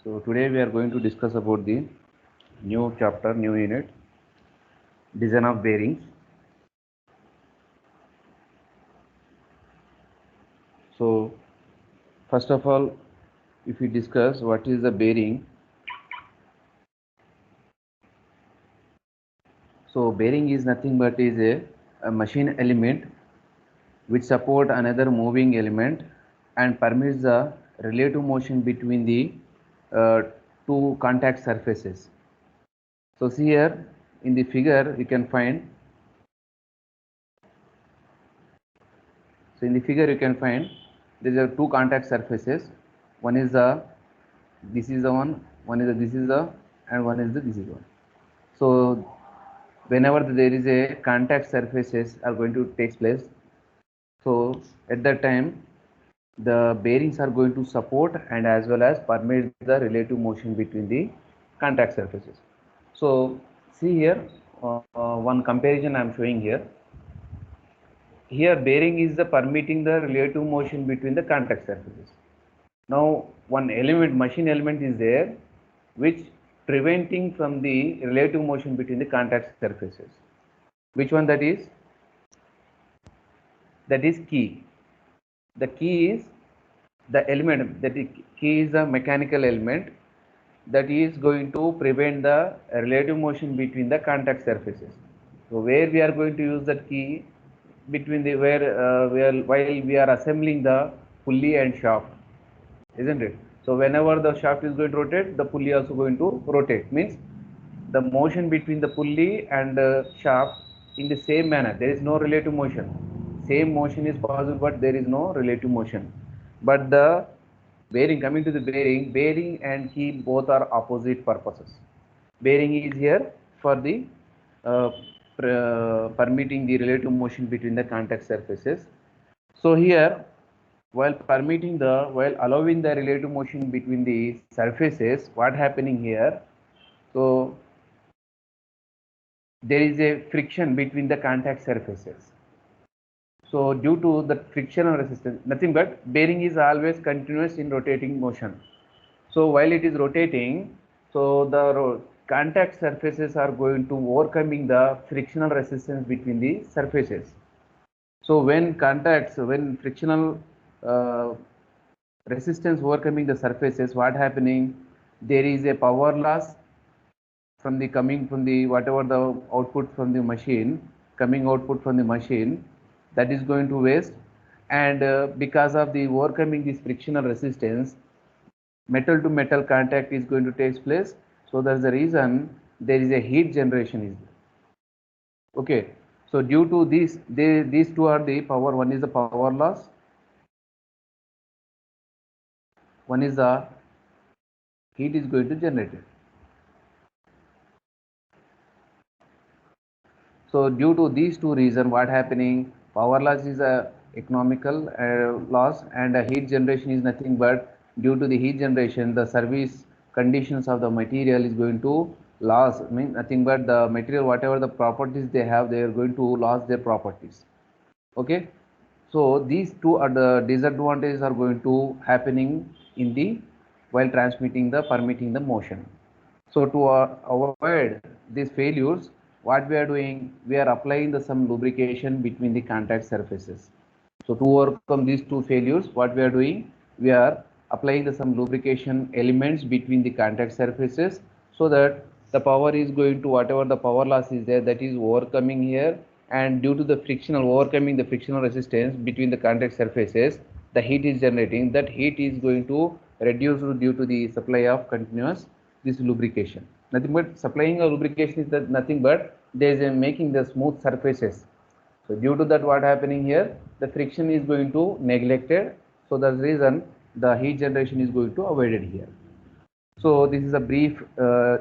So today we are going to discuss about the new chapter, new unit, design of bearings. So first of all, if we discuss what is the bearing. So bearing is nothing but is a machine element which support another moving element and permits the relative motion between the uh, two contact surfaces. So see here in the figure you can find. So in the figure you can find there are two contact surfaces. One is the this is the one is the this is the and one is the this is one. So whenever there is a contact surfaces are going to take place, so at that time the bearings are going to support and as well as permit the relative motion between the contact surfaces. So see here one comparison I am showing here. Here bearing is the permitting the relative motion between the contact surfaces. Now one element, machine element is there which preventing from the relative motion between the contact surfaces. Which one that is? That is key. The key is the element, that is, key is a mechanical element that is going to prevent the relative motion between the contact surfaces. So where we are going to use that key between the while we are assembling the pulley and shaft, isn't it? So whenever the shaft is going to rotate, the pulley also going to rotate. Means the motion between the pulley and shaft in the same manner. There is no relative motion. Same motion is possible, but there is no relative motion. But the bearing, coming to the bearing and key both are opposite purposes. Bearing is here for the uh, permitting the relative motion between the contact surfaces. So here, while allowing the relative motion between the surfaces, what happening here? So there is a friction between the contact surfaces. So due to the frictional resistance, nothing but bearing is always continuous in rotating motion. So while it is rotating, so the contact surfaces are going to overcoming the frictional resistance between the surfaces. So when frictional uh, resistance overcoming the surfaces, what happening? There is a power loss from the coming from the whatever the output from the machine, coming output from the machine, that is going to waste, and because of the overcoming this frictional resistance, metal to metal contact is going to take place. So that's the reason there is a heat generation is there. Okay, so due to this these two are the power. One is the power loss, one is the heat is going to generate it. So due to these two reasons, what happening? Power loss is a economical loss, and heat generation is nothing but due to the heat generation, the service conditions of the material is going to loss. I mean nothing but the material, whatever the properties they have, they are going to lose their properties. Okay, so these two are the disadvantages are going to happening in the while transmitting the permitting the motion. So to avoid these failures, what we are doing, we are applying the some lubrication between the contact surfaces. So to overcome these two failures, what we are doing, we are applying the some lubrication elements between the contact surfaces, so that the power is going to whatever the power loss is there, that is overcoming here, and due to the frictional overcoming the frictional resistance between the contact surfaces, the heat is generating. That heat is going to reduce due to the supply of continuous this lubrication. Nothing but supplying a lubrication is that nothing but there is a making the smooth surfaces. So due to that, what happening here, the friction is going to neglected. So that's the reason the heat generation is going to avoided here. So this is a brief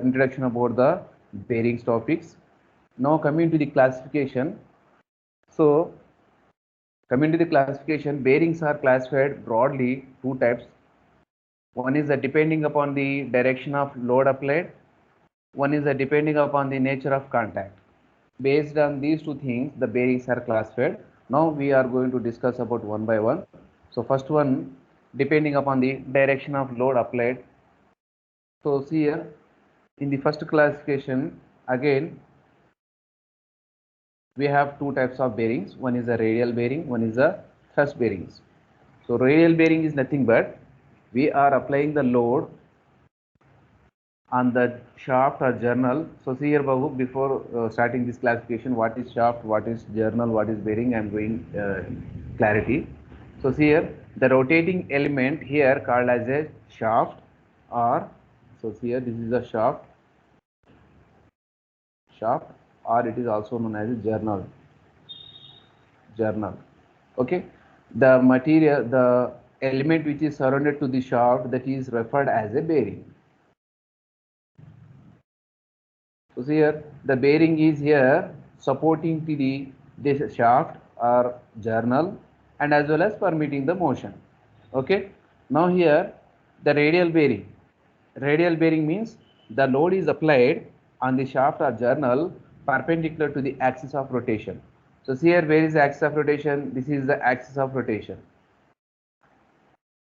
introduction about the bearings topics. Now coming to the classification. So coming to the classification, bearings are classified broadly two types. One is depending upon the direction of load applied. One is depending upon the nature of contact. Based on these two things, the bearings are classified. Now we are going to discuss about one by one. So first one, depending upon the direction of load applied. So see here in the first classification, again we have two types of bearings. One is a radial bearing, one is a thrust bearings. So radial bearing is nothing but we are applying the load on the shaft or journal. So see here, Babu, before starting this classification, what is shaft, what is journal, what is bearing, I am going clarity. So see here, the rotating element here called as a shaft, or so see here, this is a shaft, or it is also known as a journal. Okay, the material, the element which is surrounded to the shaft, that is referred as a bearing. So here the bearing is here supporting to the this shaft or journal, and as well as permitting the motion. Okay. Now here the radial bearing. Radial bearing means the load is applied on the shaft or journal perpendicular to the axis of rotation. So here where is the axis of rotation? This is the axis of rotation.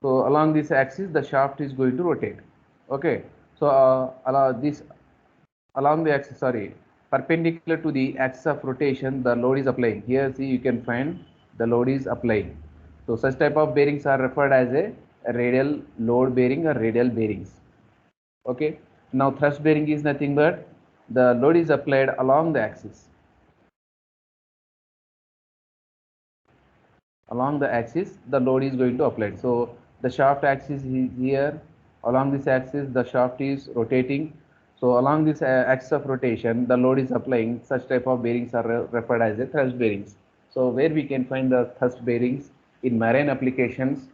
So along this axis the shaft is going to rotate. Okay. So along the axis, sorry, perpendicular to the axis of rotation, the load is applying. Here see you can find the load is applying. So such type of bearings are referred as a radial load bearing or radial bearings. Okay. Now thrust bearing is nothing but the load is applied along the axis. Along the axis the load is going to apply. So the shaft axis is here. Along this axis the shaft is rotating. So along this axis of rotation the load is applying. Such type of bearings are referred as a thrust bearings. So where we can find the thrust bearings? In marine applications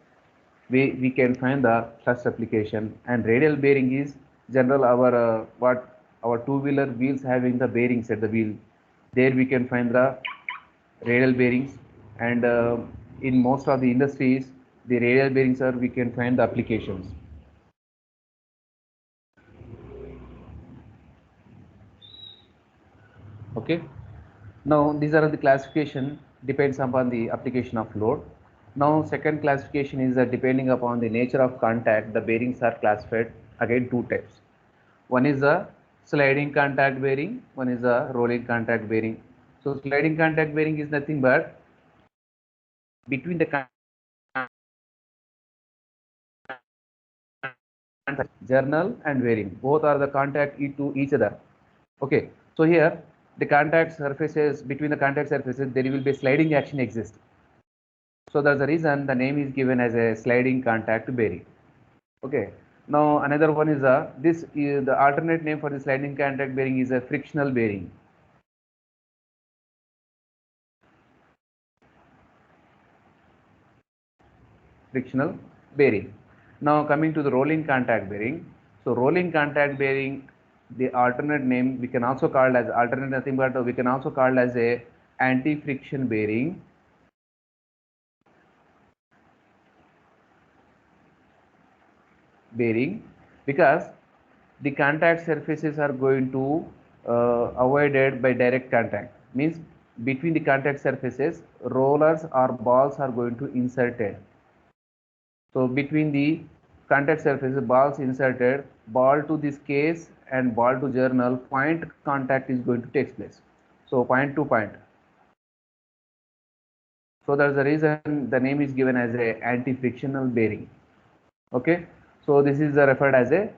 we can find the thrust application. And radial bearing is general our what our two-wheeler wheels having the bearings at the wheel. There we can find the radial bearings. And in most of the industries the radial bearings are we can find the applications. Okay. Now these are the classification depends upon the application of load. Now second classification is that depending upon the nature of contact the bearings are classified again two types. One is a sliding contact bearing, one is a rolling contact bearing. So sliding contact bearing is nothing but between the journal and bearing, both are the contact to each other. Okay, so here the contact surfaces, between the contact surfaces there will be sliding action exist. So that's the reason the name is given as a sliding contact bearing. Okay, now another one is this is the alternate name for the sliding contact bearing is a frictional bearing. Frictional bearing. Now coming to the rolling contact bearing. So rolling contact bearing, the alternate name we can also call as alternate nothing but we can also call as a anti-friction bearing. Bearing, because the contact surfaces are going to avoided by direct contact, means between the contact surfaces rollers or balls are going to inserted. So between the contact surfaces balls inserted, ball to this case and ball to journal, point contact is going to take place. So point to point. So that's the reason the name is given as a anti-frictional bearing. Okay. So this is referred as a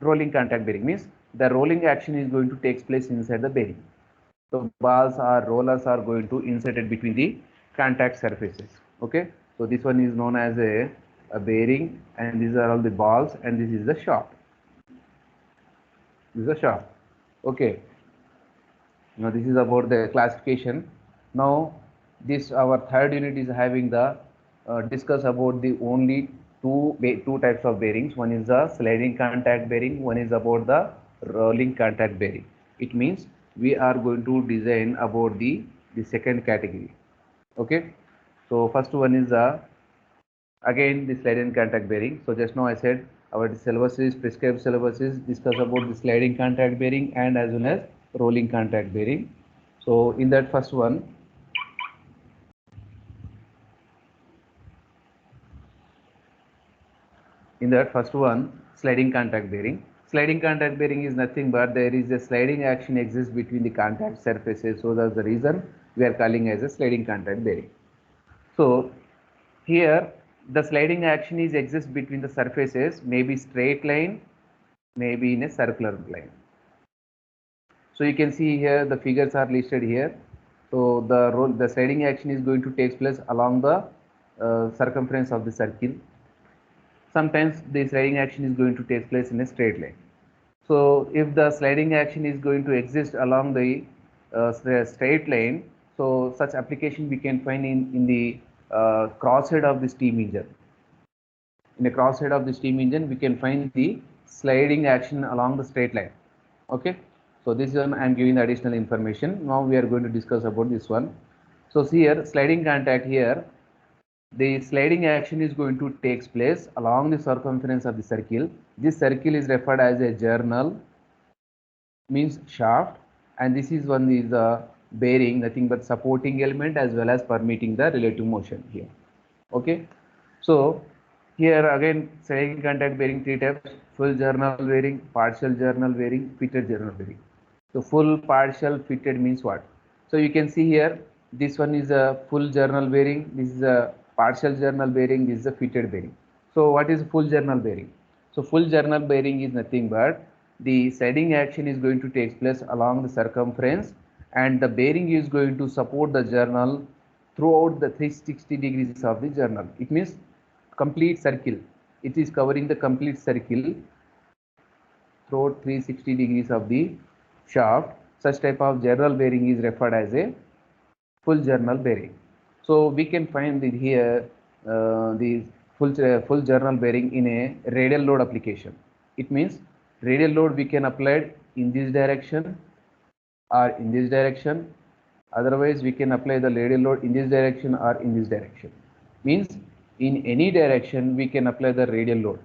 rolling contact bearing, means the rolling action is going to take place inside the bearing. So balls or rollers are going to insert it between the contact surfaces. Okay. So this one is known as a bearing, and these are all the balls, and this is the shaft. This is the shaft. Okay. Now this is about the classification. Now this our third unit is having the discuss about the only two types of bearings. One is the sliding contact bearing, one is about the rolling contact bearing. It means we are going to design about the second category. Okay. So first one is the again the sliding contact bearing. So just now I said our syllabus is prescribed syllabus is discuss about the sliding contact bearing and as well as rolling contact bearing. So in that first one, sliding contact bearing. Sliding contact bearing is nothing but there is a sliding action exists between the contact surfaces. So that's the reason we are calling as a sliding contact bearing. So here the sliding action is exists between the surfaces, maybe straight line, maybe in a circular line. So you can see here the figures are listed here. So the sliding action is going to take place along the circumference of the circle. Sometimes the sliding action is going to take place in a straight line. So if the sliding action is going to exist along the straight line, so such application we can find in the crosshead of the steam engine. In the crosshead of the steam engine, we can find the sliding action along the straight line. Okay. So this one I am giving the additional information. Now we are going to discuss about this one. So see here, sliding contact here, the sliding action is going to take place along the circumference of the circle. This circle is referred as a journal, means shaft, and this is one is the bearing, nothing but supporting element as well as permitting the relative motion here. Okay. So here again sliding contact bearing three types: full journal bearing, partial journal bearing, fitted journal bearing. So full, partial, fitted means what? So you can see here, this one is a full journal bearing, this is a partial journal bearing, this is a fitted bearing. So what is full journal bearing? So full journal bearing is nothing but the sliding action is going to take place along the circumference, and the bearing is going to support the journal throughout the 360 degrees of the journal. It means complete circle. It is covering the complete circle throughout 360 degrees of the shaft. Such type of journal bearing is referred as a full journal bearing. So we can find it here the full journal bearing in a radial load application. It means radial load we can apply in this direction or in this direction. Otherwise we can apply the radial load in this direction or in this direction. Means in any direction we can apply the radial load.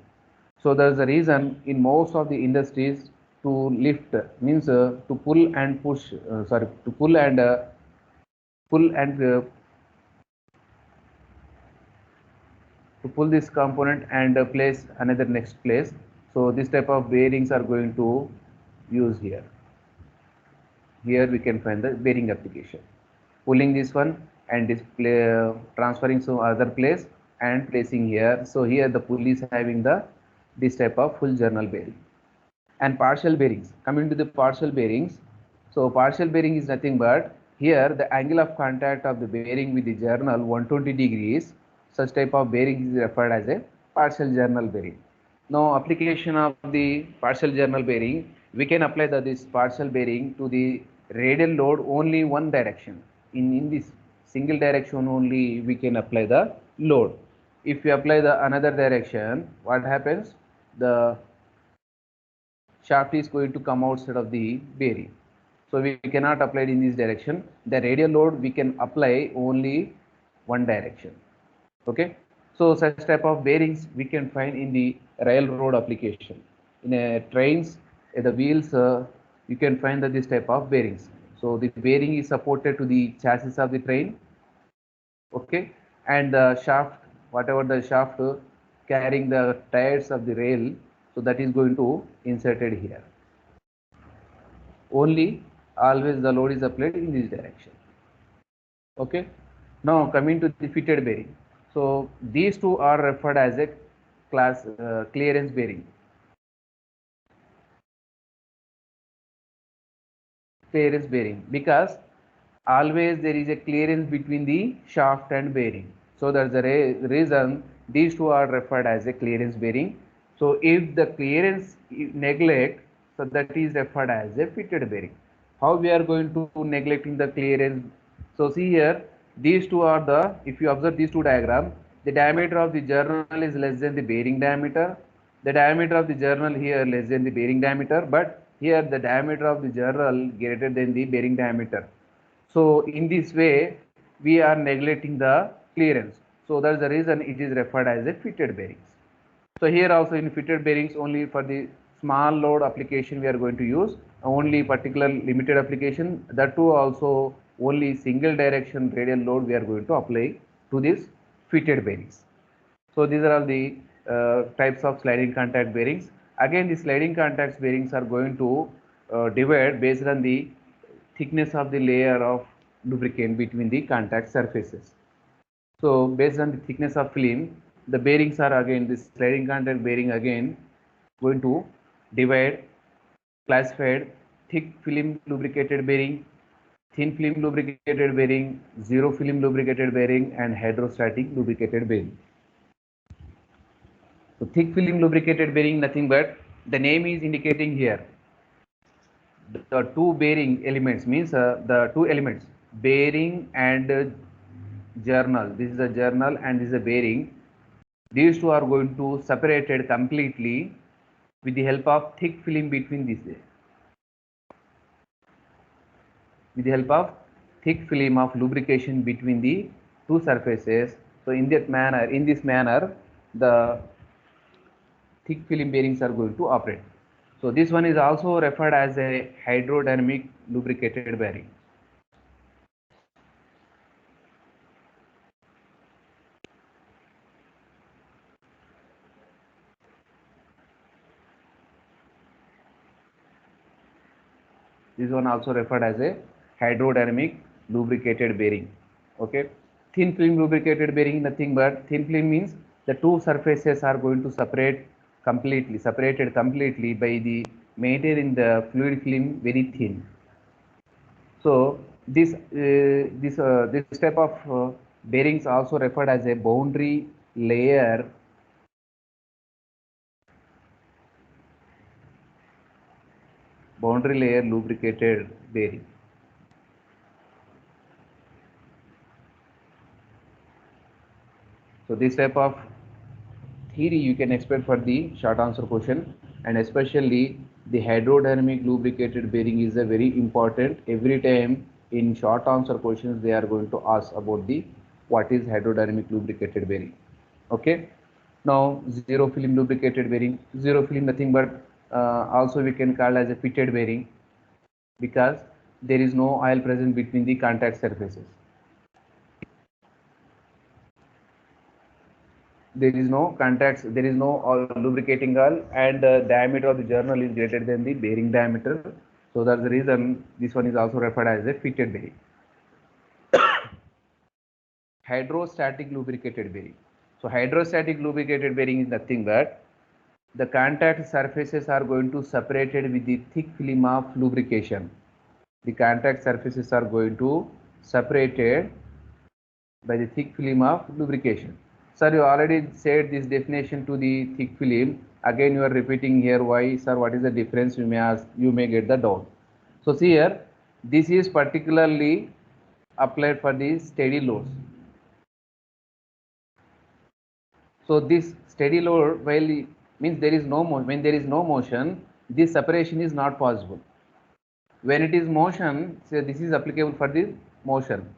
So there's a reason in most of the industries to lift means to pull and push, to pull and to pull this component and place another next place. So this type of bearings are going to use here. Here we can find the bearing application. Pulling this one and display transferring to other place and placing here. So here the pulley is having the this type of full journal bearing. And partial bearings. Coming to the partial bearings. So partial bearing is nothing but here the angle of contact of the bearing with the journal 120 degrees. Such type of bearing is referred as a partial journal bearing. Now application of the partial journal bearing, we can apply this partial bearing to the radial load only one direction. In this single direction only we can apply the load. If you apply the another direction, what happens? The shaft is going to come outside of the bearing. So we cannot apply it in this direction. The radial load we can apply only one direction. Okay. So such type of bearings we can find in the railroad application. In a trains, the wheels, you can find this type of bearings. So the bearing is supported to the chassis of the train. Okay. And the shaft, whatever the shaft carrying the tires of the rail, so that is going to inserted here. Only always the load is applied in this direction. Okay. Now coming to the fitted bearing. So these two are referred as a class clearance bearing. Clearance bearing, because always there is a clearance between the shaft and bearing. So that's the reason these two are referred as a clearance bearing. So if the clearance neglect, so that is referred as a fitted bearing. How we are going to neglecting the clearance? So see here, these two are the, if you observe these two diagrams, the diameter of the journal is less than the bearing diameter. The diameter of the journal here less than the bearing diameter, but here the diameter of the journal greater than the bearing diameter. So in this way, we are neglecting the clearance. So that's the reason it is referred as a fitted bearings. So here also in fitted bearings, only for the small load application we are going to use only particular limited application. That too also only single direction radial load we are going to apply to this fitted bearings. So these are all the types of sliding contact bearings. Again, the sliding contacts bearings are going to divide based on the thickness of the layer of lubricant between the contact surfaces. So based on the thickness of film, the bearings are again, this sliding contact bearing again going to divide, classified thick film lubricated bearing, thin film lubricated bearing, zero film lubricated bearing, and hydrostatic lubricated bearing. So thick film lubricated bearing, nothing but the name is indicating here. The two bearing elements means the two elements bearing and journal. This is a journal and this is a bearing. These two are going to separated completely with the help of thick film between these. With the help of thick film of lubrication between the two surfaces. So in this manner, the thick film bearings are going to operate. So this one is also referred as a hydrodynamic lubricated bearing. This one also referred as a hydrodynamic lubricated bearing. Okay. Thin film lubricated bearing, nothing but thin film means the two surfaces are going to separated completely by the maintaining the fluid film very thin. So this type of bearings also referred as a boundary layer lubricated bearing. So this type of theory you can expect for the short answer question, and especially the hydrodynamic lubricated bearing is a very important. Every time in short answer questions they are going to ask about the what is hydrodynamic lubricated bearing. Okay. Now zero film lubricated bearing, zero film nothing but also we can call as a fitted bearing, because there is no oil present between the contact surfaces. There is no contacts, there is no lubricating oil, and the diameter of the journal is greater than the bearing diameter. So that's the reason this one is also referred as a fitted bearing. Hydrostatic lubricated bearing. So hydrostatic lubricated bearing is nothing but the contact surfaces are going to separated with the thick film of lubrication. The contact surfaces are going to separated by the thick film of lubrication. Sir, you already said this definition to the thick film. Again, you are repeating here. Why, sir? What is the difference? You may ask. You may get the doubt. So see here, this is particularly applied for the steady loads. So this steady load, while means there is no motion. When there is no motion, this separation is not possible. When it is motion, say this is applicable for the motion.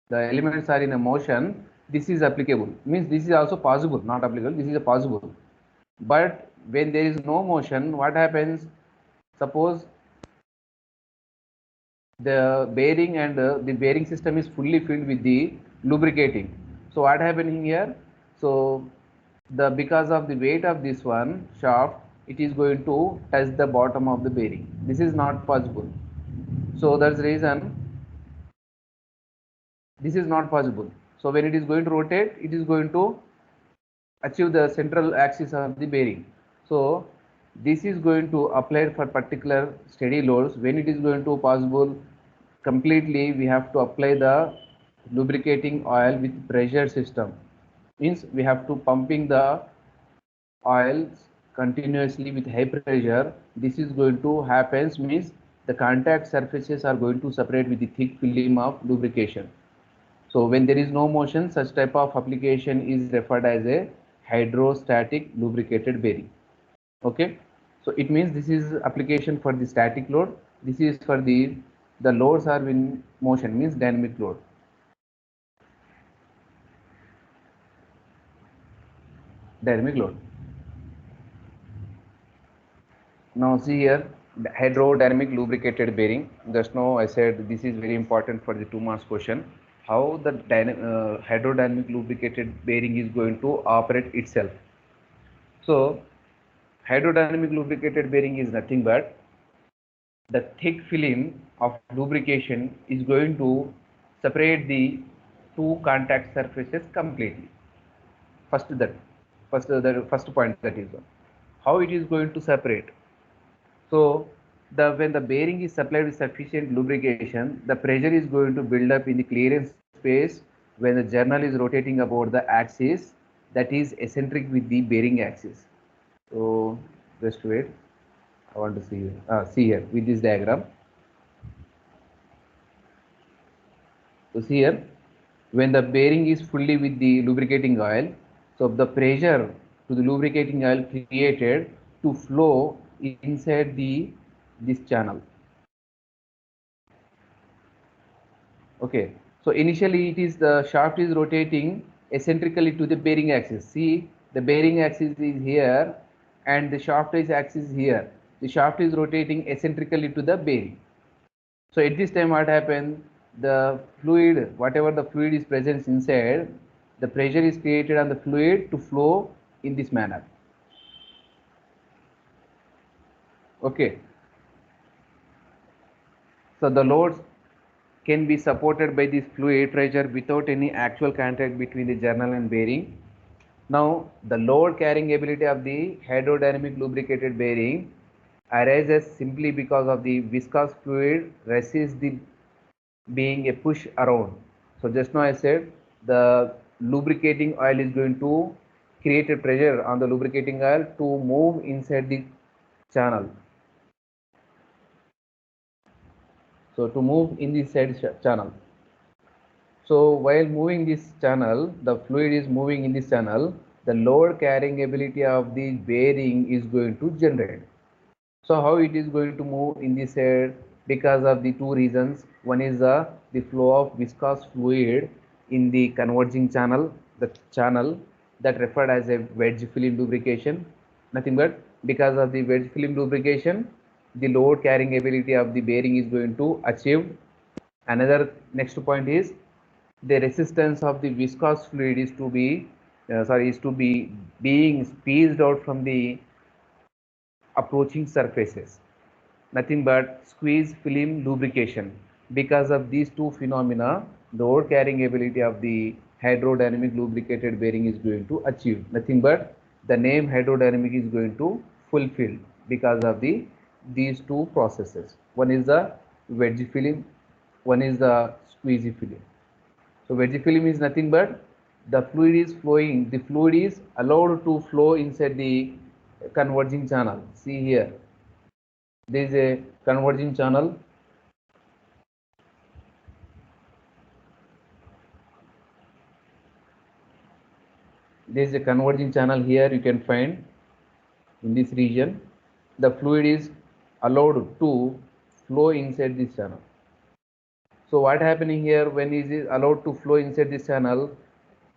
The elements are in a motion. This is applicable. Means this is also possible, not applicable. This is a possible. But when there is no motion, what happens? Suppose the bearing and the bearing system is fully filled with the lubricating. So what happening here? So because of the weight of this one shaft, it is going to touch the bottom of the bearing. This is not possible. So that's the reason this is not possible. So when it is going to rotate, it is going to achieve the central axis of the bearing. So this is going to apply for particular steady loads. When it is going to possible completely, we have to apply the lubricating oil with pressure system. Means we have to pumping the oils continuously with high pressure. This is going to happens means the contact surfaces are going to separate with the thick film of lubrication. So when there is no motion, such type of application is referred as a hydrostatic lubricated bearing. Okay. So it means this is application for the static load. This is for the loads are in motion, means dynamic load. Dynamic load. Now see here, the hydrodynamic lubricated bearing. Just now I said this is very important for the 2 marks question. How the hydrodynamic lubricated bearing is going to operate itself. So hydrodynamic lubricated bearing is nothing but the thick film of lubrication is going to separate the two contact surfaces completely. First point, that is one. How it is going to separate? So when the bearing is supplied with sufficient lubrication, the pressure is going to build up in the clearance space when the journal is rotating about the axis that is eccentric with the bearing axis. So just wait. I want to see here with this diagram. So see here, when the bearing is fully with the lubricating oil, so the pressure to the lubricating oil created to flow inside this channel. Okay, so initially it is the shaft is rotating eccentrically to the bearing axis. See, the bearing axis is here and the shaft is axis here. The shaft is rotating eccentrically to the bearing. So at this time what happened? The fluid, whatever the fluid is present inside, the pressure is created on the fluid to flow in this manner. Okay. So the loads can be supported by this fluid pressure without any actual contact between the journal and bearing. Now, the load carrying ability of the hydrodynamic lubricated bearing arises simply because of the viscous fluid resists the being a push around. So just now I said the lubricating oil is going to create a pressure on the lubricating oil to move inside the channel. So to move in this channel. So while moving this channel, the fluid is moving in this channel, the load carrying ability of the bearing is going to generate. So how it is going to move in this side? Because of the two reasons. One is the flow of viscous fluid in the converging channel, the channel that referred as a wedge film lubrication. Nothing but because of the wedge film lubrication, the load carrying ability of the bearing is going to achieve. Another next point is the resistance of the viscous fluid is to be being squeezed out from the approaching surfaces. Nothing but squeeze film lubrication. Because of these two phenomena, the load carrying ability of the hydrodynamic lubricated bearing is going to achieve. Nothing but the name hydrodynamic is going to fulfill because of these two processes. One is the wedge film, one is the squeeze film. So wedge film is nothing but the fluid is flowing, the fluid is allowed to flow inside the converging channel. See here, there is a converging channel. There is a converging channel here, you can find in this region. The fluid is allowed to flow inside this channel. So what happening here when it is allowed to flow inside this channel?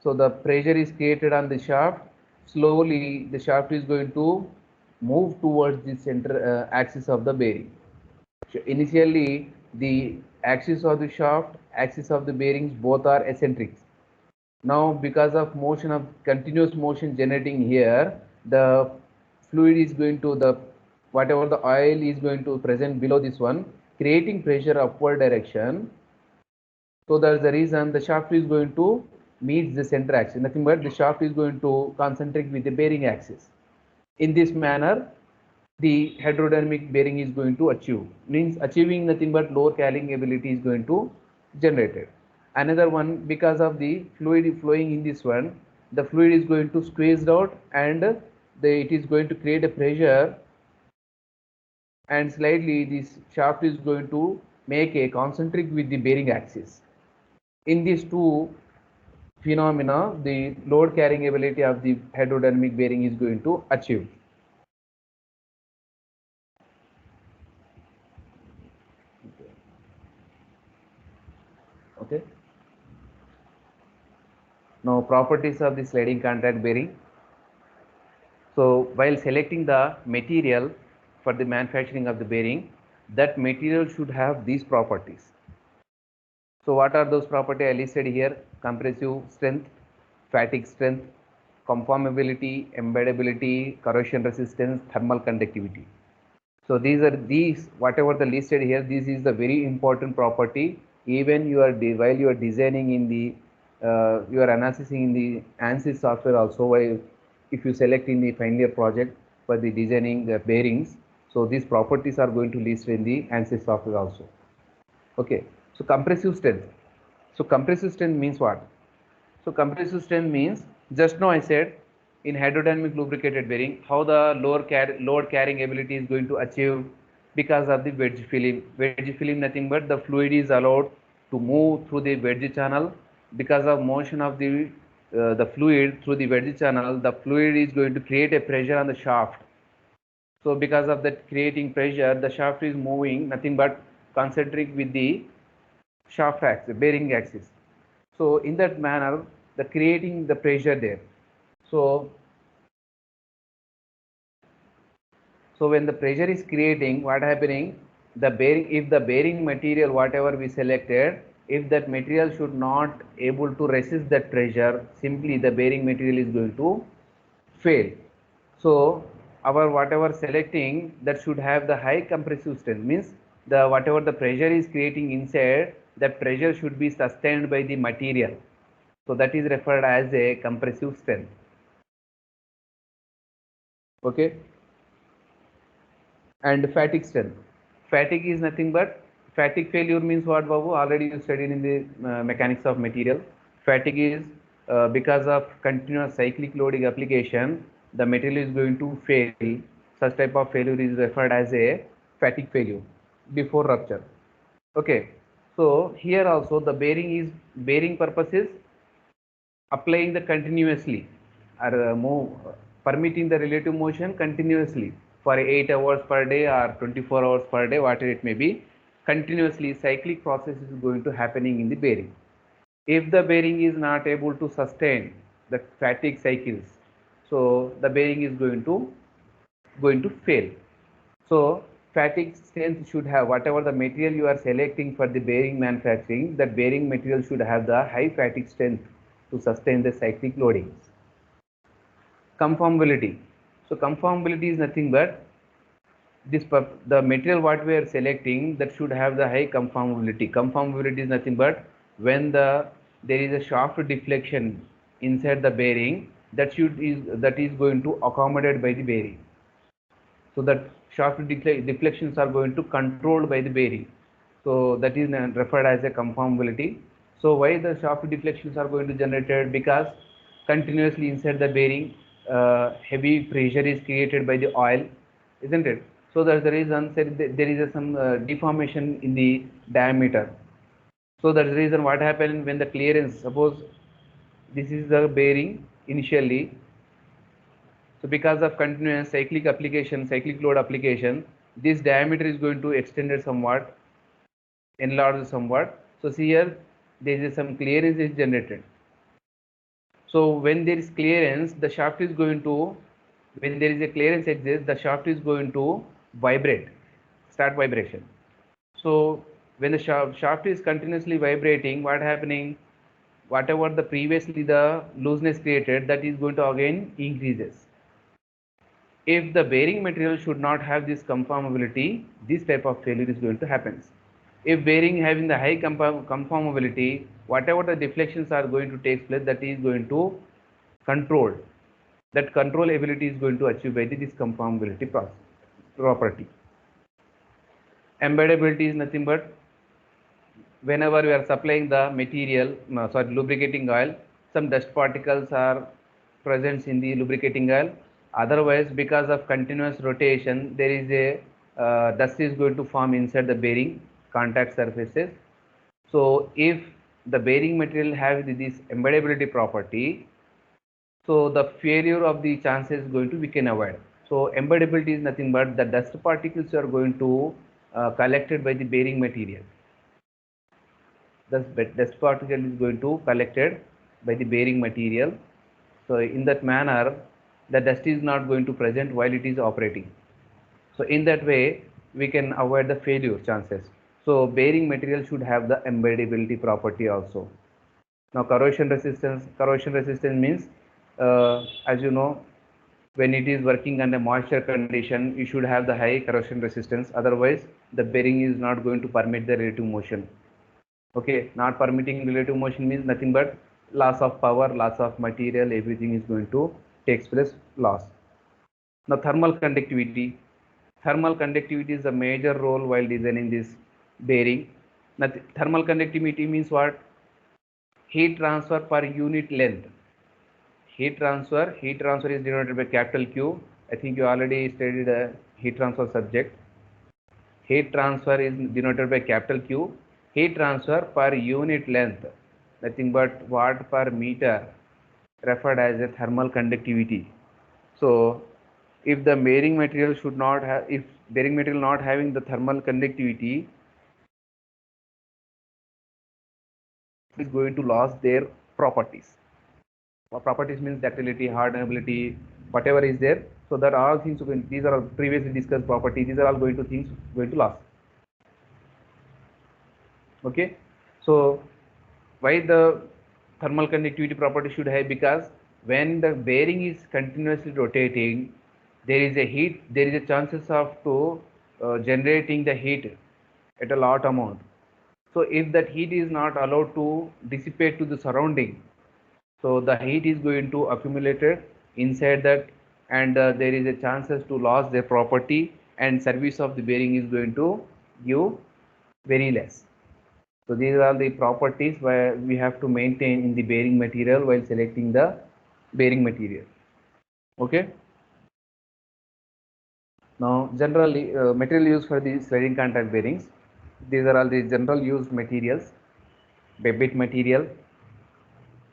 So the pressure is created on the shaft. Slowly the shaft is going to move towards the center axis of the bearing. So initially the axis of the shaft, axis of the bearings both are eccentric. Now because of motion of continuous motion generating here, the fluid is going to the whatever the oil is going to present below this one, creating pressure upward direction. So that's the reason the shaft is going to meet the center axis. Nothing but the shaft is going to concentric with the bearing axis. In this manner, the hydrodynamic bearing is going to achieve. Means achieving nothing but lower carrying ability is going to generated. Another one, because of the fluid flowing in this one, the fluid is going to squeezed out and it is going to create a pressure, and slightly this shaft is going to make a concentric with the bearing axis. In these two phenomena, the load carrying ability of the hydrodynamic bearing is going to achieve. Okay. Now properties of the sliding contact bearing. So while selecting the material for the manufacturing of the bearing, that material should have these properties. So what are those properties I listed here? Compressive strength, fatigue strength, conformability, embeddability, corrosion resistance, thermal conductivity. So these whatever the listed here, this is the very important property. Even while you are designing in the you are analyzing in the ANSYS software also. While if you select in the final year project for the designing the bearings, so these properties are going to list in the ANSYS software also. Okay. So compressive strength. So compressive strength means what? So compressive strength means, just now I said in hydrodynamic lubricated bearing how the load carrying ability is going to achieve because of the wedge film. Wedge film nothing but the fluid is allowed to move through the wedge channel. Because of motion of the fluid through the wedge channel, the fluid is going to create a pressure on the shaft. So because of that creating pressure, the shaft is moving nothing but concentric with the shaft axis, bearing axis. So in that manner, the creating the pressure there. So when the pressure is creating, what happening? The bearing, if the bearing material whatever we selected, if that material should not able to resist that pressure, simply the bearing material is going to fail. So our whatever selecting that should have the high compressive strength, means the whatever the pressure is creating inside, that pressure should be sustained by the material. So that is referred as a compressive strength. Okay. And fatigue strength. Fatigue is nothing but fatigue failure means what, Babu? Already you studied in the mechanics of material. Fatigue is because of continuous cyclic loading application, the material is going to fail. Such type of failure is referred as a fatigue failure before rupture. Okay. So here also the bearing purpose is applying the continuously or permitting the relative motion continuously for 8 hours per day or 24 hours per day, whatever it may be. Continuously cyclic process is going to happening in the bearing. If the bearing is not able to sustain the fatigue cycles, so the bearing is going to fail. So fatigue strength should have, whatever the material you are selecting for the bearing manufacturing, that bearing material should have the high fatigue strength to sustain the cyclic loadings. Conformability. So conformability is nothing but the material what we are selecting, that should have the high conformability. Conformability is nothing but when there is a shaft deflection inside the bearing, that is going to accommodate by the bearing. So that shaft deflections are going to controlled by the bearing. So that is referred as a conformability. So why the shaft deflections are going to generated? Because continuously inside the bearing, heavy pressure is created by the oil, isn't it? So that's the reason there is some deformation in the diameter. So that's the reason what happened when the clearance, suppose this is the bearing initially. So because of continuous cyclic application, cyclic load application, this diameter is going to extend it somewhat, enlarge somewhat. So see here, there is some clearance is generated. So when there is clearance, the shaft is going to, when there is a clearance exists, the shaft is going to vibrate, start vibration. So when the shaft is continuously vibrating, what happening? Whatever the previously the looseness created, that is going to again increases. If the bearing material should not have this conformability, this type of failure is going to happen. If bearing having the high conformability, whatever the deflections are going to take place, that is going to control. That control ability is going to achieve by this conformability property. Embeddability is nothing but whenever we are supplying the material, lubricating oil, some dust particles are present in the lubricating oil. Otherwise, because of continuous rotation, there is a dust is going to form inside the bearing contact surfaces. So if the bearing material have this embeddability property, so the failure of the chances is going to we can avoid. So embeddability is nothing but the dust particles are going to collected by the bearing material. The dust particle is going to collected by the bearing material. So in that manner, the dust is not going to present while it is operating. So in that way, we can avoid the failure chances. So bearing material should have the embeddability property also. Now corrosion resistance means As you know, when it is working under moisture condition, you should have the high corrosion resistance. Otherwise, the bearing is not going to permit the relative motion. Okay, not permitting relative motion means nothing but loss of power, loss of material, everything is going to takes place loss. Now, thermal conductivity. Thermal conductivity is a major role while designing this bearing. Now, thermal conductivity means what? Heat transfer per unit length. Heat transfer is denoted by capital Q. I think you already studied a heat transfer subject. Heat transfer is denoted by capital Q. Heat transfer per unit length, nothing but watt per meter, referred as a thermal conductivity. So, if the bearing material should not have, if bearing material not having the thermal conductivity, is going to lose their properties. Properties means ductility, hardenability, whatever is there. So that all things, these are all previously discussed properties. These are all going to lose. Okay. So why the thermal conductivity property should have? Because when the bearing is continuously rotating, there is a heat. There is a chances of to generating the heat at a lot amount. So if that heat is not allowed to dissipate to the surrounding, so the heat is going to accumulated inside that, and there is a chances to lose their property, and service of the bearing is going to give very less. So these are the properties where we have to maintain in the bearing material while selecting the bearing material. Okay. Now generally material used for the sliding contact bearings. These are all the general used materials. Babbitt material.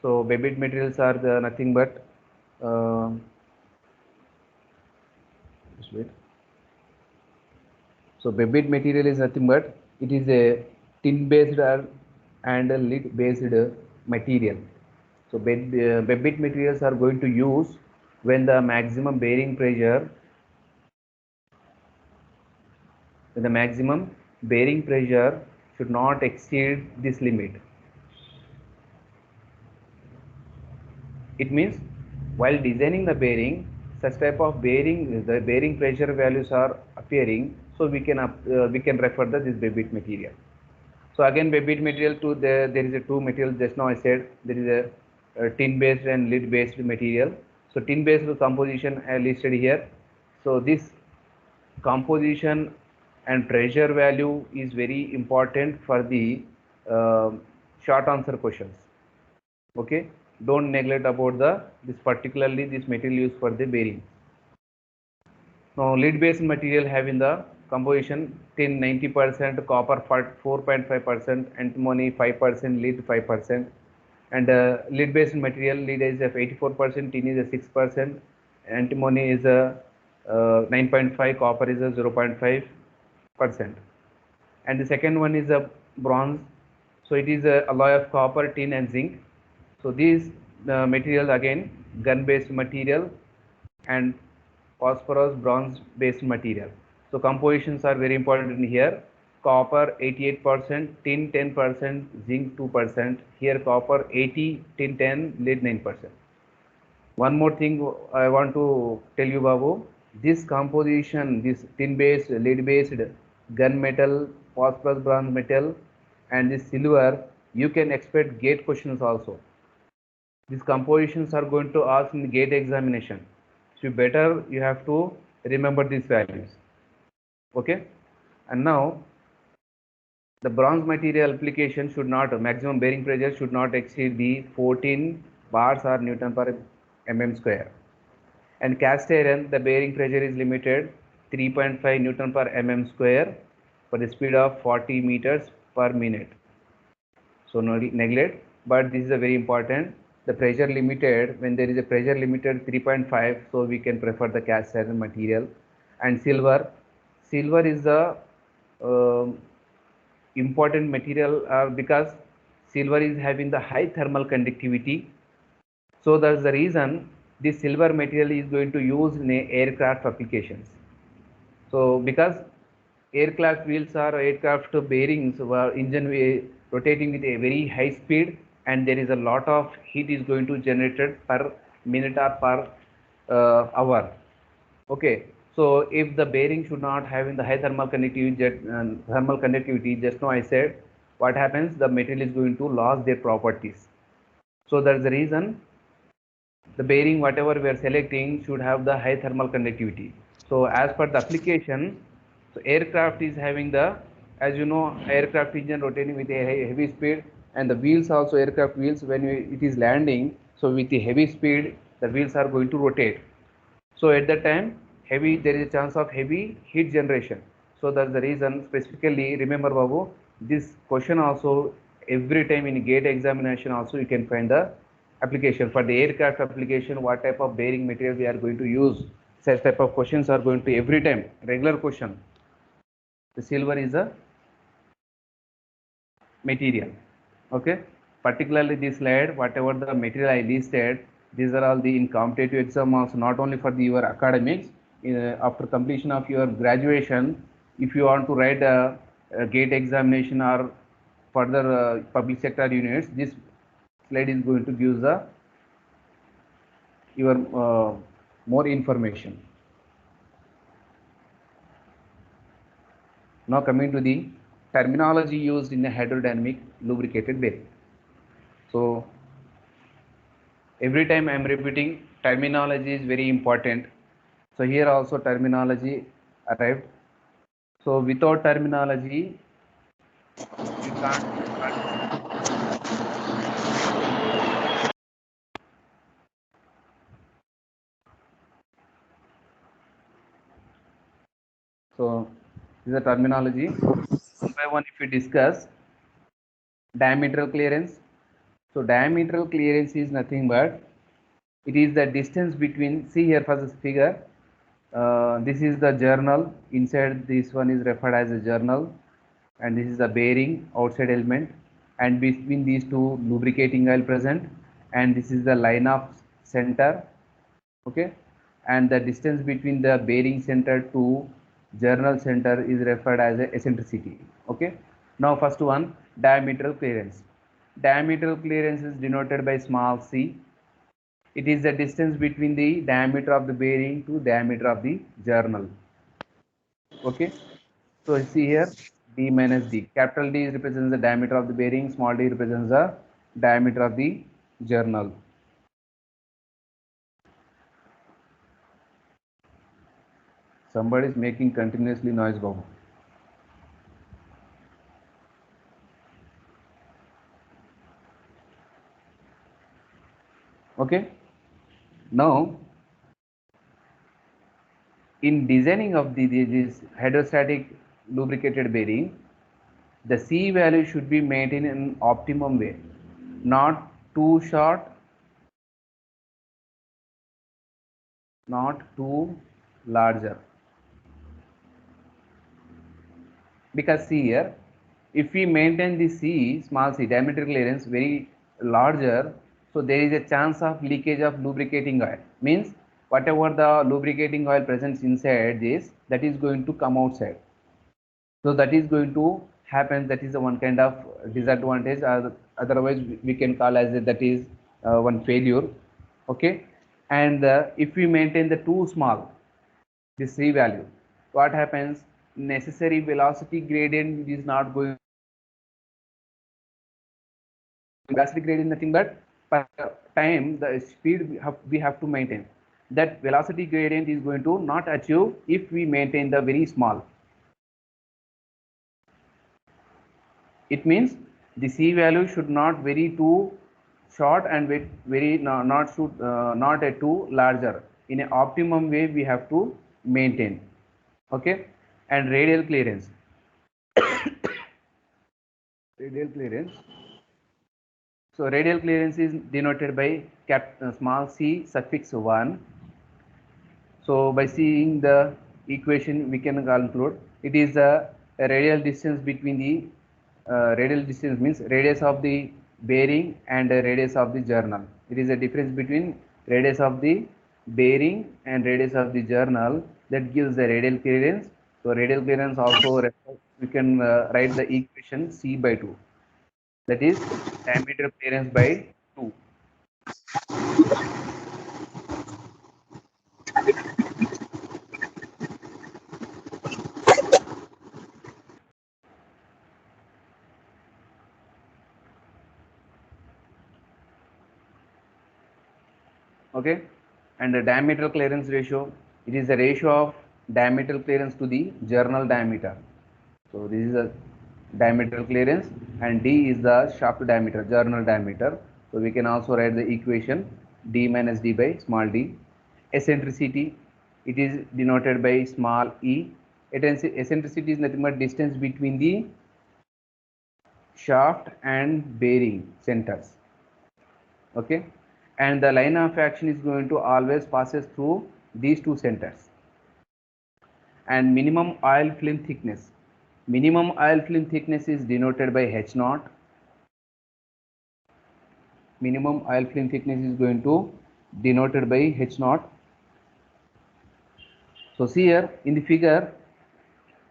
So Babbitt materials are the nothing but just wait. So Babbitt material is nothing but it is a tin based and a lead based material. So Babbitt materials are going to use when the maximum bearing pressure should not exceed this limit. It means while designing the bearing, such type of bearing, the bearing pressure values are appearing, so we can refer to this Babbitt material. So again, Babbitt material to there is a two material. Just now I said there is a tin based and lead based material. So tin based composition I listed here. So this composition and pressure value is very important for the short answer questions. Okay, don't neglect about this particularly this material used for the bearing. Now lead based material having the composition tin 90%, copper 4.5%, antimony 5%, lead 5%, and lead based material lead is of 84%, tin is a 6%, antimony is a 9.5, copper is a 0.5%, and the second one is a bronze. So it is a alloy of copper, tin, and zinc. So these materials again gun based material and phosphorus bronze based material. So compositions are very important in here. Copper 88%, tin 10%, zinc 2%. Here copper 80, tin 10, lead 9%. One more thing I want to tell you, Babu. This composition, this tin based, lead based, gun metal, phosphorus bronze metal, and this silver, you can expect gate questions also. These compositions are going to ask in the gate examination. So better you have to remember these values. Okay. And now the bronze material application should not, maximum bearing pressure should not exceed the 14 bars or Newton per mm square. And cast iron, the bearing pressure is limited 3.5 Newton per mm square for the speed of 40 meters per minute. So no neglect, but this is a very important. The pressure limited, when there is a pressure limited 3.5, so we can prefer the cast iron material. And silver is the important material because silver is having the high thermal conductivity. So that's the reason this silver material is going to use in aircraft applications. So because aircraft wheels or aircraft bearings were engine rotating with a very high speed, and there is a lot of heat is going to generated per minute or per hour. Okay, so if the bearing should not having the high thermal conductivity, just now I said what happens, the material is going to lose their properties. So that's the reason the bearing whatever we are selecting should have the high thermal conductivity. So as per the application, so aircraft is having the, as you know, aircraft engine rotating with a heavy speed, and the wheels also, aircraft wheels, when it is landing, so with the heavy speed the wheels are going to rotate. So at that time, heavy, there is a chance of heavy heat generation. So that's the reason, specifically remember Babu, this question also every time in gate examination also you can find the application. For the aircraft application, what type of bearing material we are going to use, such type of questions are going to every time, regular question. The silver is a material. Okay, particularly this slide, whatever the material I listed, these are all the in competitive exam also, not only for the your academics. After completion of your graduation, if you want to write a gate examination or further public sector units, this slide is going to give the your more information. Now coming to the terminology used in a hydrodynamic lubricated bearing. So every time I am repeating, terminology is very important. So here also terminology arrived. So without terminology, you can't. So this is a terminology. One by one, if we discuss diametral clearance. So diametral clearance is nothing but it is the distance between. See here for this figure. This is the journal. Inside this one is referred as a journal, and this is the bearing outside element, and between these two lubricating oil present, and this is the line of center. Okay, and the distance between the bearing center to journal center is referred as a eccentricity. Okay, now first one, diametral clearance. Diametral clearance is denoted by small c. It is the distance between the diameter of the bearing to diameter of the journal. Okay, so see here, d minus d. Capital D represents the diameter of the bearing, small d represents the diameter of the journal. Somebody is making continuously noise, Babu. Okay, now in designing of this hydrostatic lubricated bearing, the C value should be maintained in an optimum way, not too short, not too larger. Because see here, if we maintain the C, small c, diameter clearance very larger, so there is a chance of leakage of lubricating oil. Means whatever the lubricating oil presents inside this, that is going to come outside. So that is going to happen. That is the one kind of disadvantage. Otherwise, we can call as that is one failure. Okay, and if we maintain the too small, this C value, what happens? Necessary velocity gradient is not going. Velocity gradient is nothing but per time the speed we have to maintain. That velocity gradient is going to not achieve if we maintain the very small. It means the C value should not vary too short and very not should not a too larger. In an optimum way we have to maintain. Okay, and radial clearance. Radial clearance. So radial clearance is denoted by small c suffix 1. So by seeing the equation we can conclude it is a radial distance between the radial distance means radius of the bearing and the radius of the journal. It is a difference between radius of the bearing and radius of the journal that gives the radial clearance. So radial clearance also we can write the equation c by 2, that is diameter clearance by 2. Okay, and the diameter clearance ratio, it is the ratio of diameter clearance to the journal diameter. So this is a diameter clearance and D is the shaft diameter, journal diameter. So we can also write the equation D minus D by small d. Eccentricity, it is denoted by small e. Eccentricity is nothing but distance between the shaft and bearing centers. Okay, and the line of action is going to always passes through these two centers. And minimum oil film thickness. Minimum oil film thickness is denoted by H naught. Minimum oil film thickness is going to denoted by H naught. So see here in the figure,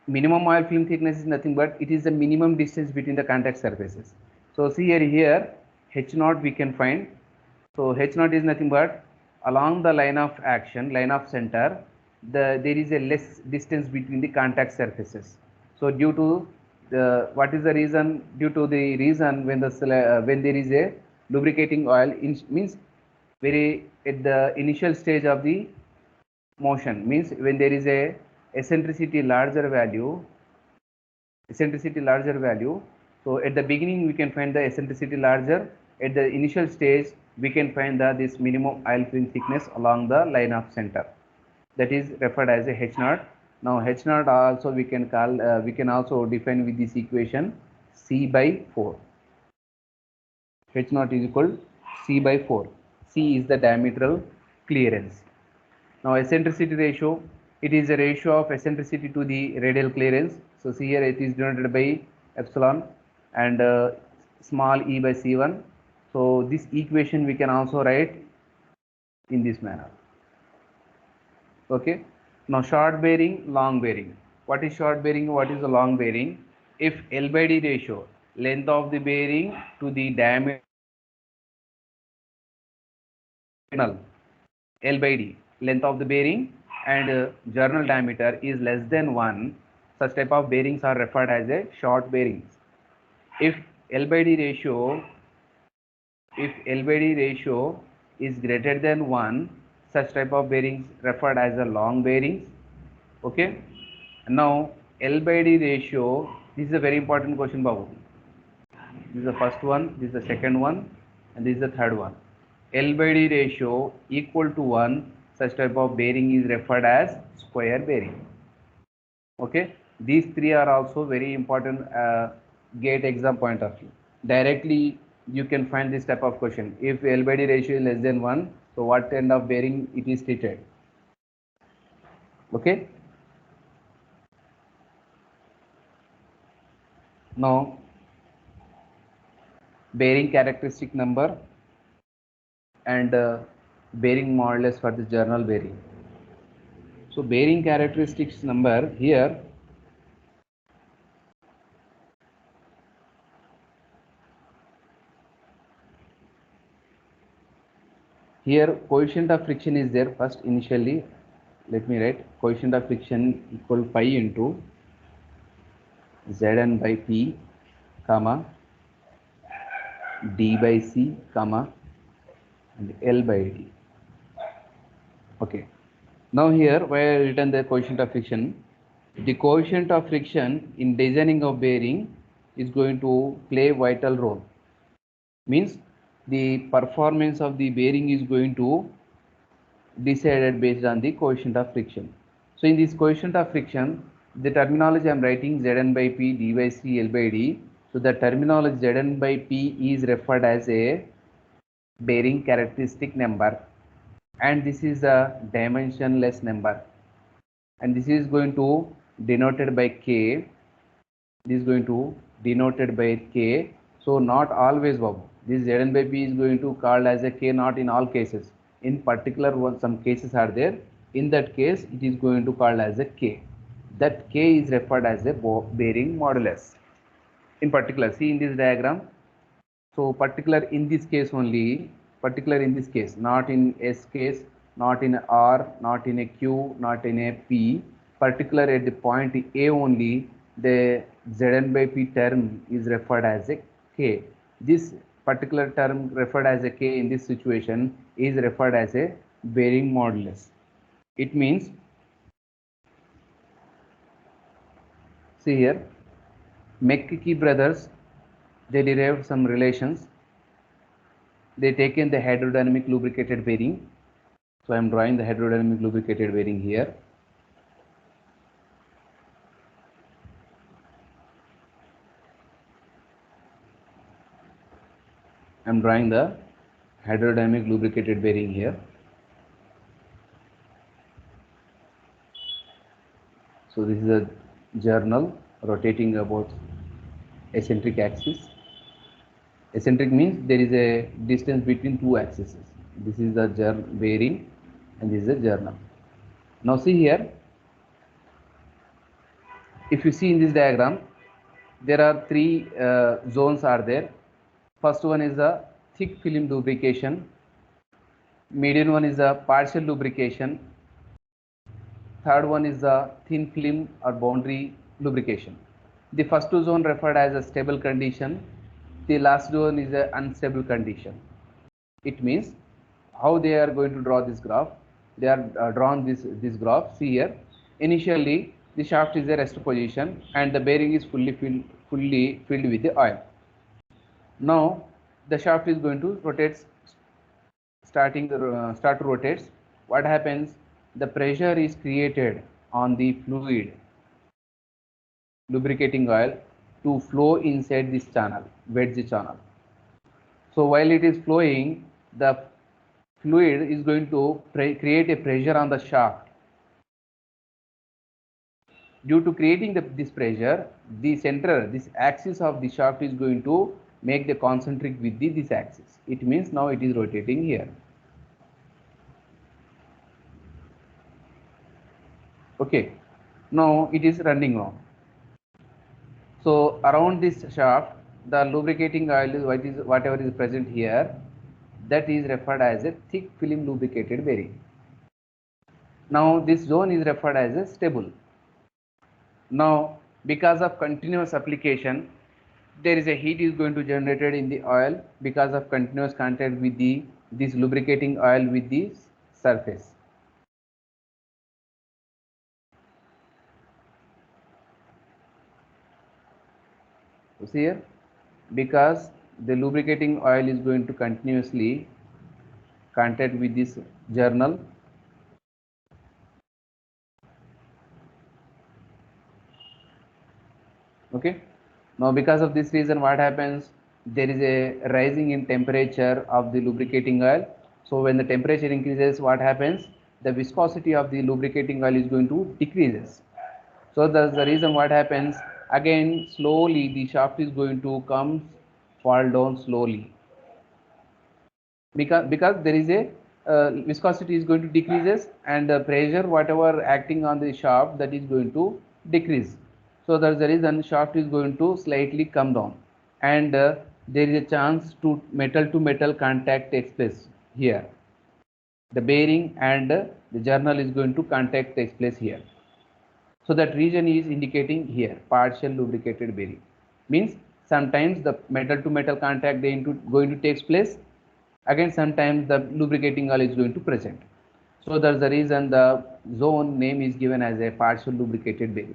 minimum oil film thickness is nothing but it is the minimum distance between the contact surfaces. So see here H naught we can find. So H naught is nothing but along the line of action, line of center, there is a less distance between the contact surfaces. So due to what is the reason? Due to the reason when there is a lubricating oil means very at the initial stage of the motion, means when there is a eccentricity larger value. So at the beginning we can find the eccentricity larger. At the initial stage we can find this minimum oil film thickness along the line of center. That is referred as a H naught. Now H naught also we can call we can also define with this equation C by 4. H naught is equal C by 4. C is the diametral clearance. Now eccentricity ratio, it is a ratio of eccentricity to the radial clearance. So see here it is denoted by epsilon and small e by C1. So this equation we can also write in this manner. Okay. Now short bearing, long bearing. What is short bearing? What is the long bearing? If L by D ratio, length of the bearing to the diameter, L by D, length of the bearing and journal diameter is less than 1, such type of bearings are referred as a short bearings. If L by D ratio is greater than 1, such type of bearings referred as a long bearings. Okay. Now L by D ratio, this is a very important question, Babu. This is the first one, this is the second one, and this is the third one. L by D ratio equal to 1, such type of bearing is referred as square bearing. Okay, these three are also very important gate exam point of view. Directly you can find this type of question. If L by D ratio is less than 1, so what kind of bearing it is treated? Okay. Now bearing characteristic number and bearing modulus for the journal bearing. So bearing characteristics number here, coefficient of friction is there. First initially let me write coefficient of friction equal pi into Zn by P, comma D by C, comma and L by D. Okay. Now here where I written the coefficient of friction, the coefficient of friction in designing of bearing is going to play vital role. Means the performance of the bearing is going to decided based on the coefficient of friction. So in this coefficient of friction, the terminology I am writing Zn by P, D by C, L by D. So the terminology Zn by P is referred as a bearing characteristic number, and this is a dimensionless number, and this is going to denoted by K. This is going to denoted by K. So not always, Babu. This Zn by P is going to called as a K, not in all cases. In particular one, some cases are there. In that case it is going to called as a K. That K is referred as a bearing modulus. In particular, see in this diagram. So particular in this case only, particular in this case, not in S case, not in R, not in a Q, not in a P, particular at the point A only, the Zn by P term is referred as a K. This particular term referred as a K in this situation is referred as a bearing modulus. It means, see here, McKee brothers, they derived some relations. They taken the hydrodynamic lubricated bearing. So I am drawing the hydrodynamic lubricated bearing here. I am drawing the hydrodynamic lubricated bearing here. So this is a journal rotating about eccentric axis. Eccentric means there is a distance between two axes. This is the bearing and this is the journal. Now see here, if you see in this diagram, there are three zones are there. First one is the thick film lubrication. Medium one is the partial lubrication. Third one is the thin film or boundary lubrication. The first two zone referred as a stable condition. The last zone is an unstable condition. It means how they are going to draw this graph. They are drawn this graph. See here. Initially, the shaft is a rest position and the bearing is fully filled with the oil. Now the shaft is going to rotate. Start to rotate. What happens? The pressure is created on the fluid lubricating oil to flow inside this channel, wedge channel. So while it is flowing, the fluid is going to create a pressure on the shaft. Due to creating this pressure, this axis of the shaft is going to make the concentric with this axis. It means now it is rotating here. Okay, now it is running on. So around this shaft, the lubricating oil is whatever is present here, that is referred as a thick film lubricated bearing. Now this zone is referred as a stable. Now because of continuous application, there is a heat is going to generated in the oil because of continuous contact with this lubricating oil with the surface. So see here, because the lubricating oil is going to continuously contact with this journal. Okay, now because of this reason, what happens? There is a rising in temperature of the lubricating oil. So when the temperature increases, what happens? The viscosity of the lubricating oil is going to decreases. So that's the reason what happens. Again, slowly the shaft is going to fall down slowly, because there is a viscosity is going to decreases and the pressure whatever acting on the shaft, that is going to decrease. So that's the reason shaft is going to slightly come down, and there is a chance to metal contact takes place here. The bearing and the journal is going to contact takes place here. So that region is indicating here partial lubricated bearing. Means sometimes the metal to metal contact going to takes place. Again, sometimes the lubricating oil is going to present. So that's the reason the zone name is given as a partial lubricated bearing.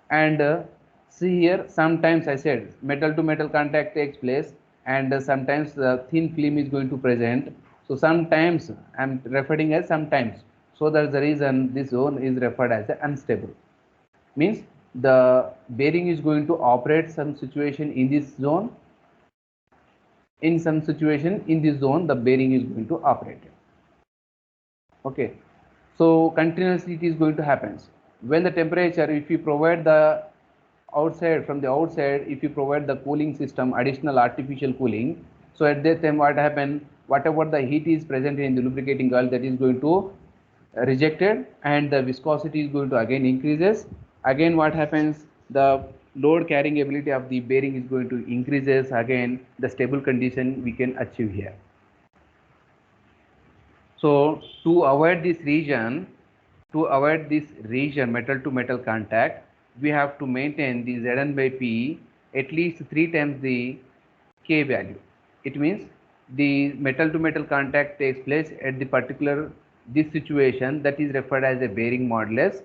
And see here, sometimes I said metal to metal contact takes place, and sometimes the thin film is going to present. So sometimes I am referring as sometimes. So that's the reason this zone is referred as unstable. Means the bearing is going to operate some situation in this zone. In some situation in this zone, the bearing is going to operate. Okay, so continuously it is going to happen. When the temperature, if you provide the outside, from the outside, if you provide the cooling system, additional artificial cooling, so at that time what happen, whatever the heat is present in the lubricating oil, that is going to rejected, and the viscosity is going to again increases. Again what happens, the load carrying ability of the bearing is going to increases. Again the stable condition we can achieve here. So to avoid this region, metal to metal contact, we have to maintain the Zn by P at least 3 times the K value. It means the metal to metal contact takes place at the particular this situation, that is referred as a bearing modulus.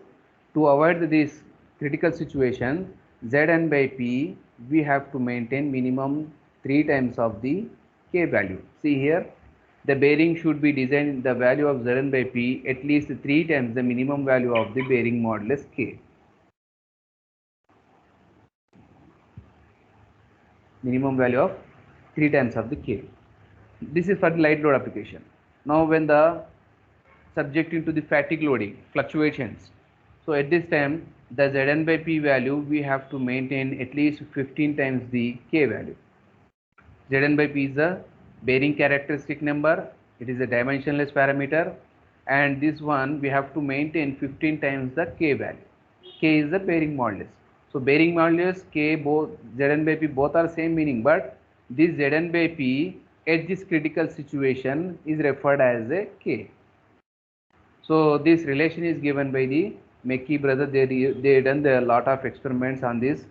To avoid this critical situation, Zn by P, we have to maintain minimum 3 times of the K value. See here, the bearing should be designed the value of Zn by P at least 3 times the minimum value of the bearing modulus K. Minimum value of 3 times of the K. This is for the light load application. Now when the subjecting to the fatigue loading fluctuations, so at this time the Zn by P value we have to maintain at least 15 times the K value. Zn by P is the bearing characteristic number, it is a dimensionless parameter, and this one we have to maintain 15 times the K value. K is the bearing modulus. So bearing modulus, K, both Zn by P both are same meaning, but this Zn by P at this critical situation is referred as a K. So this relation is given by the Mackey brother. They done a lot of experiments on this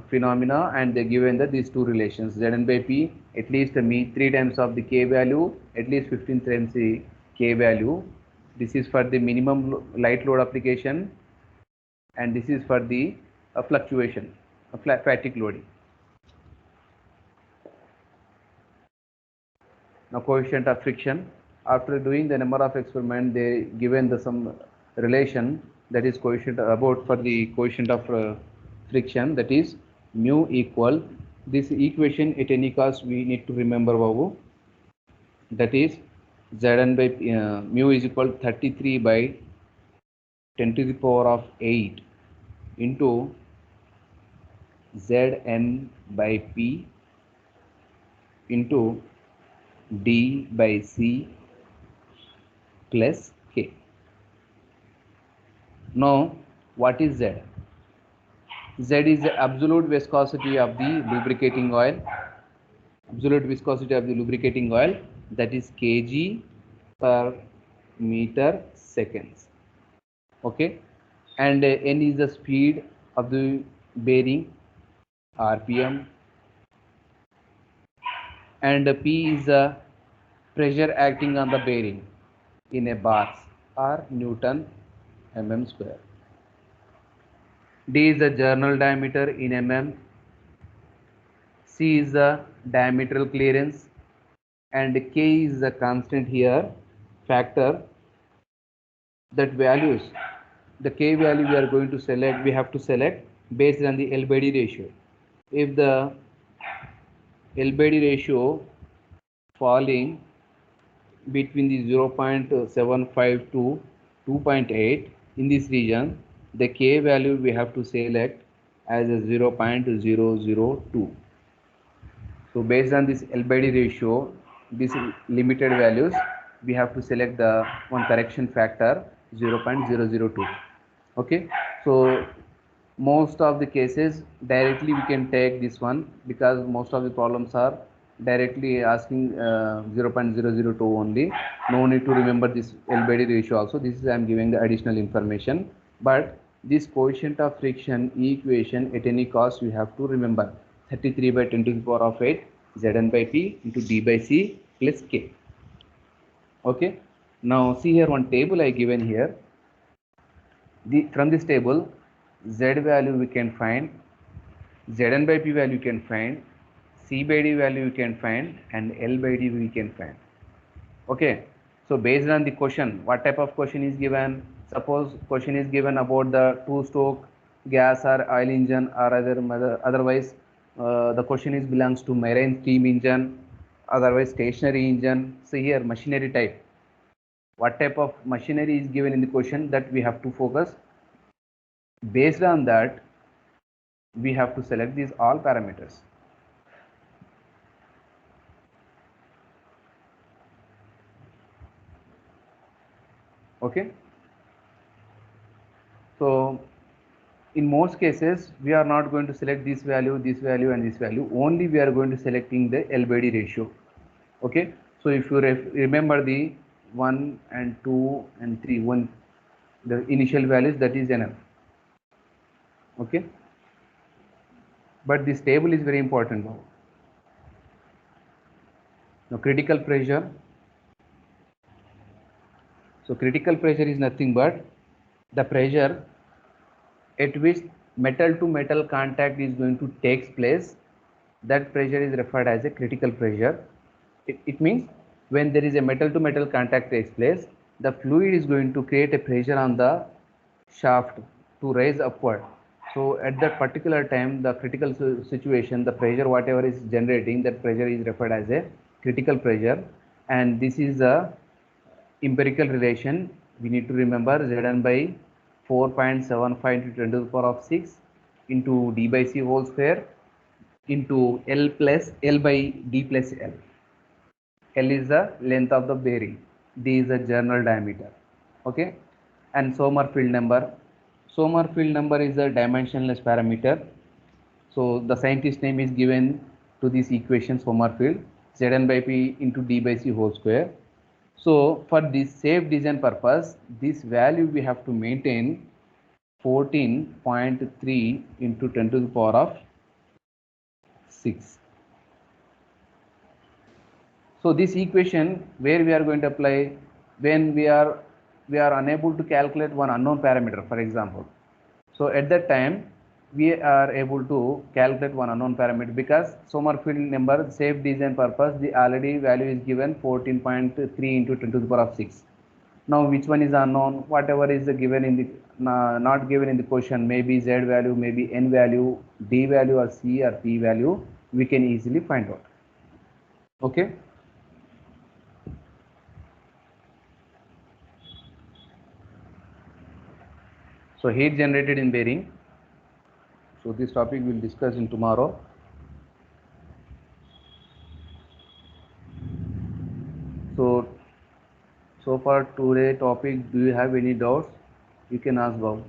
phenomena, and they given these two relations Zn by P at least 3 times of the K value, at least 15 times the K value. This is for the minimum light load application, and this is for the fluctuation fatigue loading. Now coefficient of friction. After doing the number of experiment, they given some relation, that is coefficient about for the coefficient of friction, that is mu equal this equation at any cost we need to remember, Babu, that is Zn by mu is equal 33 by 10 to the power of 8 into Zn by P into D by C plus K. Now what is Z? Z is the absolute viscosity of the lubricating oil. Absolute viscosity of the lubricating oil, that is kg per meter seconds. Okay, and n is the speed of the bearing, rpm, and p is the pressure acting on the bearing in a bars or Newton mm square. D is the journal diameter in mm. C is the diametral clearance, and K is the constant here factor. That values, the K value we are going to select, we have to select based on the L by D ratio. If the L by D ratio falling between the 0.75 to 2.8 in this region, the K value we have to select as a 0.002. So based on this L by D ratio, these limited values, we have to select the one correction factor 0.002. Okay, so most of the cases directly we can take this one, because most of the problems are directly asking 0.002 only. No need to remember this L by D ratio also. This is I am giving the additional information, but this coefficient of friction equation at any cost we have to remember 33 by 10 to the power of 8 Zn by P into D by C plus K. Okay, now see here one table I given here. From this table, Z value we can find, Zn by P value we can find, C by D value we can find, and L by D we can find. Okay, so based on the question, what type of question is given? Suppose question is given about the two-stroke gas or oil engine, or otherwise the question is belongs to marine steam engine, otherwise stationary engine. So here machinery type, what type of machinery is given in the question, that we have to focus. Based on that, we have to select these all parameters. Okay, so in most cases we are not going to select this value, and this value, only we are going to selecting the L by D ratio. Okay, so if you remember the 1 and 2 and 3, the initial values, that is enough. Okay, but this table is very important now. Now critical pressure. So critical pressure is nothing but the pressure at which metal to metal contact is going to take place. That pressure is referred as a critical pressure. It means when there is a metal to metal contact takes place, the fluid is going to create a pressure on the shaft to raise upward. So at that particular time, the critical situation, the pressure whatever is generating, that pressure is referred as a critical pressure. And this is a empirical relation. We need to remember Zn by 4.75 into 10 to the power of 6 into d by c whole square into L plus L by d plus L. L is the length of the bearing, D is the general diameter. Okay, and Sommerfeld number. Sommerfeld number is a dimensionless parameter. So the scientist name is given to this equation Sommerfeld, Zn by P into d by c whole square. So for this safe design purpose, this value we have to maintain 14.3 into 10 to the power of 6. So this equation where we are going to apply when we are unable to calculate one unknown parameter, for example. So at that time we are able to calculate one unknown parameter because Sommerfeld number safe design purpose the already value is given 14.3 into 10 to the power of 6. Now which one is unknown? Whatever is given in the not given in the question, maybe Z value, maybe N value, D value or C or P value, we can easily find out. Okay. So heat generated in bearing. So this topic we'll discuss in tomorrow. So far today topic, do you have any doubts? You can ask Bob.